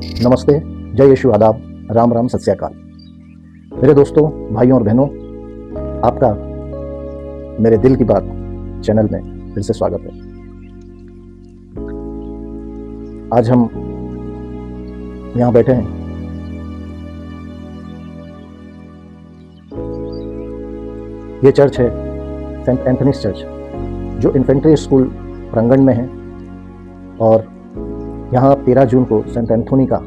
नमस्ते, जय यीशु, आदाब, राम राम, सत श्री अकाल। मेरे दोस्तों, भाइयों और बहनों, आपका मेरे दिल की बात चैनल में फिर से स्वागत है। आज हम यहाँ बैठे हैं ये चर्च है सेंट एंथनीज चर्च, जो इन्फेंट्री स्कूल प्रांगण में है। और यहाँ 13 जून को सेंट एंथोनी का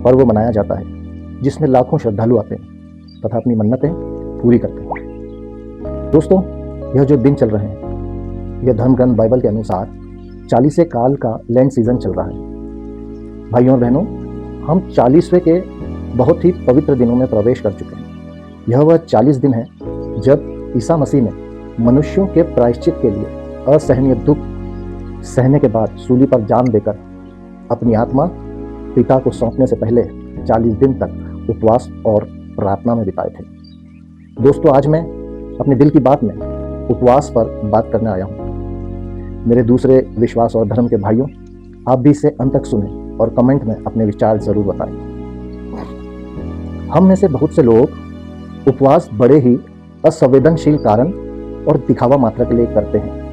पर्व मनाया जाता है, जिसमें लाखों श्रद्धालु आते हैं तथा अपनी मन्नतें पूरी करते हैं। दोस्तों, यह जो दिन चल रहे हैं, यह धर्म ग्रंथ बाइबल के अनुसार 40वें काल का लैंड सीजन चल रहा है। भाइयों और बहनों, हम 40वें के बहुत ही पवित्र दिनों में प्रवेश कर चुके हैं। यह वह 40 दिन है जब ईसा मसीह ने मनुष्यों के प्रायश्चित के लिए असहनीय दुख सहने के बाद सूली पर जान देकर अपनी आत्मा पिता को सौंपने से पहले 40 दिन तक उपवास और प्रार्थना में बिताए थे। दोस्तों, आज मैं अपने दिल की बात में उपवास पर बात करने आया हूँ। मेरे दूसरे विश्वास और धर्म के भाइयों, आप भी इसे अंत तक सुने और कमेंट में अपने विचार जरूर बताएं। हम में से बहुत से लोग उपवास बड़े ही असंवेदनशील कारण और दिखावा मात्र के लिए करते हैं।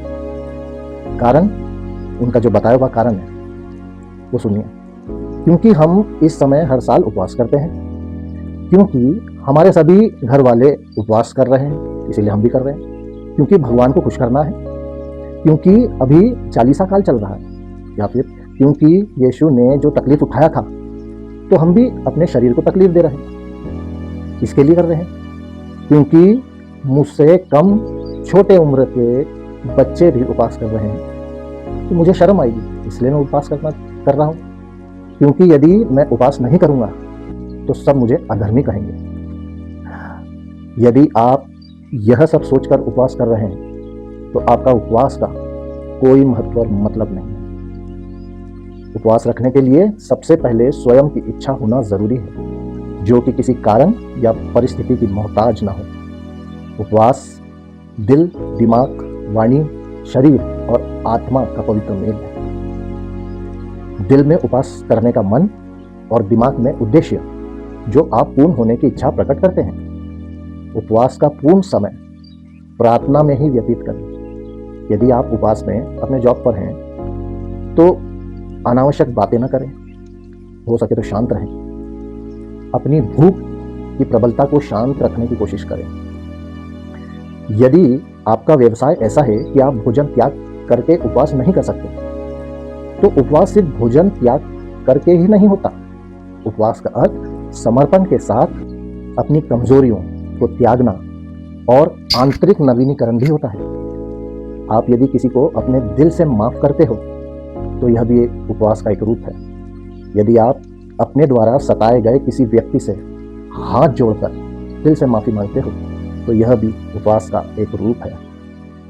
कारण, उनका जो बताया हुआ कारण है वो सुनिए। क्योंकि हम इस समय हर साल उपवास करते हैं, क्योंकि हमारे सभी घर वाले उपवास कर रहे हैं, इसीलिए हम भी कर रहे हैं। क्योंकि भगवान को खुश करना है, क्योंकि अभी 40वां काल चल रहा है, या फिर क्योंकि यीशु ने जो तकलीफ उठाया था तो हम भी अपने शरीर को तकलीफ दे रहे हैं, इसके लिए कर रहे हैं। क्योंकि मुझसे कम छोटे उम्र के बच्चे भी उपवास कर रहे हैं तो मुझे शर्म आएगी, इसलिए मैं उपवास कर रहा हूं। क्योंकि यदि मैं उपवास नहीं करूंगा तो सब मुझे अधर्मी कहेंगे। यदि आप यह सब सोचकर उपवास कर रहे हैं तो आपका उपवास का कोई महत्व और मतलब नहीं है। उपवास रखने के लिए सबसे पहले स्वयं की इच्छा होना जरूरी है, जो कि किसी कारण या परिस्थिति की मोहताज ना हो। उपवास दिल, दिमाग, वाणी, शरीर और आत्मा का पवित्र मेल है। दिल में उपवास करने का मन और दिमाग में उद्देश्य, जो आप पूर्ण होने की इच्छा प्रकट करते हैं। उपवास का पूर्ण समय प्रार्थना में ही व्यतीत करें। यदि आप उपवास में अपने जॉब पर हैं तो अनावश्यक बातें न करें, हो सके तो शांत रहें। अपनी भूख की प्रबलता को शांत रखने की कोशिश करें। यदि आपका व्यवसाय ऐसा है कि आप भोजन त्याग करके उपवास नहीं कर सकते, तो उपवास सिर्फ भोजन त्याग करके ही नहीं होता। उपवास का अर्थ समर्पण के साथ अपनी कमजोरियों को त्यागना और आंतरिक नवीनीकरण भी होता है। आप यदि किसी को अपने दिल से माफ करते हो तो यह भी एक उपवास का एक रूप है। यदि आप अपने द्वारा सताए गए किसी व्यक्ति से हाथ जोड़कर दिल से माफी मांगते हो तो यह भी उपवास का एक रूप है।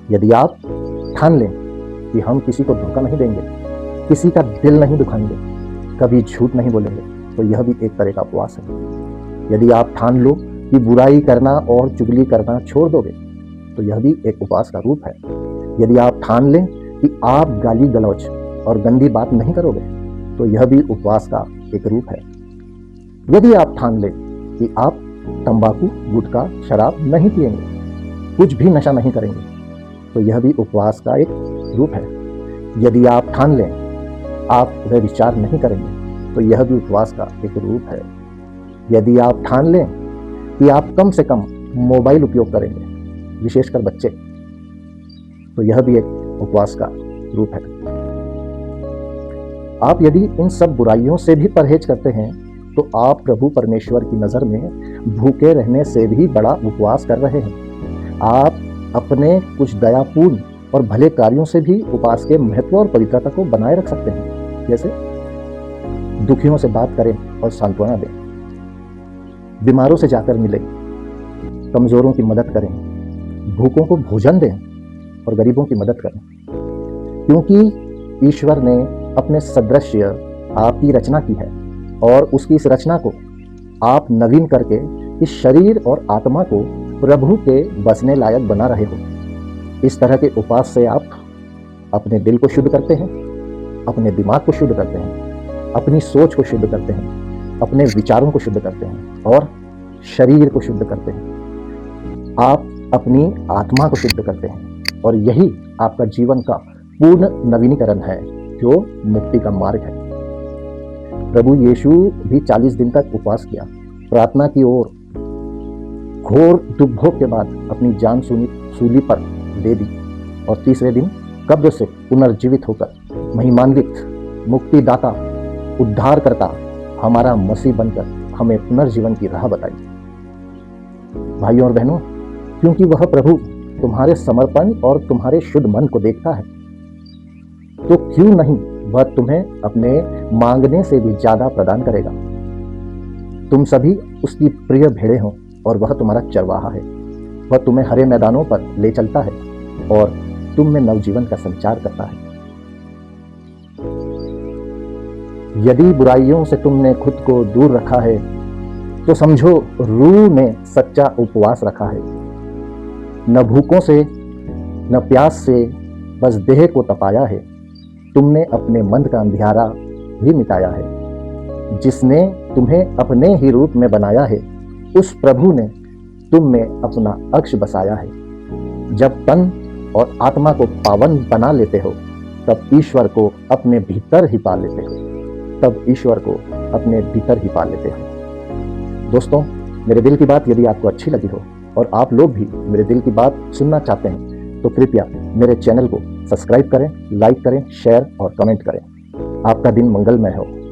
यदि आप ठान लें कि हम किसी को धोखा नहीं देंगे, किसी का दिल नहीं दुखाएंगे, कभी झूठ नहीं बोलेंगे, तो यह भी एक तरह का उपवास है। यदि आप ठान लो कि बुराई करना और चुगली करना छोड़ दोगे तो यह भी एक उपवास का रूप है। यदि आप ठान लें कि आप गाली गलौज और गंदी बात नहीं करोगे तो यह भी उपवास का एक रूप है। यदि आप ठान लें कि आप तंबाकू, गुटखा, शराब नहीं पिएंगे, कुछ भी नशा नहीं करेंगे, तो यह भी उपवास का एक रूप है। यदि आप ठान लें आप वह विचार नहीं करेंगे तो यह भी उपवास का एक रूप है। यदि आप ठान लें कि आप कम से कम मोबाइल उपयोग करेंगे, विशेषकर बच्चे, तो यह भी एक उपवास का रूप है। आप यदि इन सब बुराइयों से भी परहेज करते हैं तो आप प्रभु परमेश्वर की नजर में भूखे रहने से भी बड़ा उपवास कर रहे हैं। आप अपने कुछ दयापूर्ण और भले कार्यों से भी उपवास के महत्व और पवित्रता को बनाए रख सकते हैं। जैसे दुखियों से बात करें और सांत्वना दें, बीमारों से जाकर मिलें, कमजोरों की मदद करें, भूखों को भोजन दें और गरीबों की मदद करें। क्योंकि ईश्वर ने अपने सदृश्य आपकी रचना की है और उसकी इस रचना को आप नवीन करके इस शरीर और आत्मा को प्रभु के बसने लायक बना रहे हो। इस तरह के उपवास से आप अपने दिल को शुद्ध करते हैं, अपने दिमाग को शुद्ध करते हैं अपनी सोच को शुद्ध करते हैं, अपने विचारों को शुद्ध करते हैं और शरीर को शुद्ध करते हैं। आप अपनी आत्मा को शुद्ध करते हैं और यही आपका जीवन का पूर्ण नवीनीकरण है, जो मुक्ति का मार्ग है। प्रभु यीशु भी 40 दिन तक उपवास किया, प्रार्थना की और घोर दुर्भोग के बाद अपनी जान सूली पर दे दी और तीसरे दिन कब्र से पुनर्जीवित होकर महिमान्वित मुक्तिदाता, उद्धारकर्ता हमारा मसीह बनकर हमें पुनर्जीवन की राह बताई। भाइयों और बहनों, क्योंकि वह प्रभु तुम्हारे समर्पण और तुम्हारे शुद्ध मन को देखता है, तो क्यों नहीं वह तुम्हें अपने मांगने से भी ज्यादा प्रदान करेगा। तुम सभी उसकी प्रिय भेड़ें हो और वह तुम्हारा चरवाहा है। वह तुम्हें हरे मैदानों पर ले चलता है और तुम में नवजीवन का संचार करता है। यदि बुराइयों से तुमने खुद को दूर रखा है, तो समझो रूह में सच्चा उपवास रखा है। न भूखों से न प्यास से बस देह को तपाया है। तुमने अपने मन का अंधियारा भी मिटाया है। जिसने तुम्हें अपने ही रूप में बनाया है, उस प्रभु ने तुम में अपना अंश बसाया है। जब तन और आत्मा को पावन बना लेते हो, तब ईश्वर को अपने भीतर ही पा लेते हो। दोस्तों, मेरे दिल की बात यदि आपको अच्छी लगी हो और आप लोग भी मेरे दिल की बात सुनना चाहते हैं, तो कृपया मेरे चैनल को सब्सक्राइब करें, लाइक करें, शेयर और कमेंट करें। आपका दिन मंगलमय हो।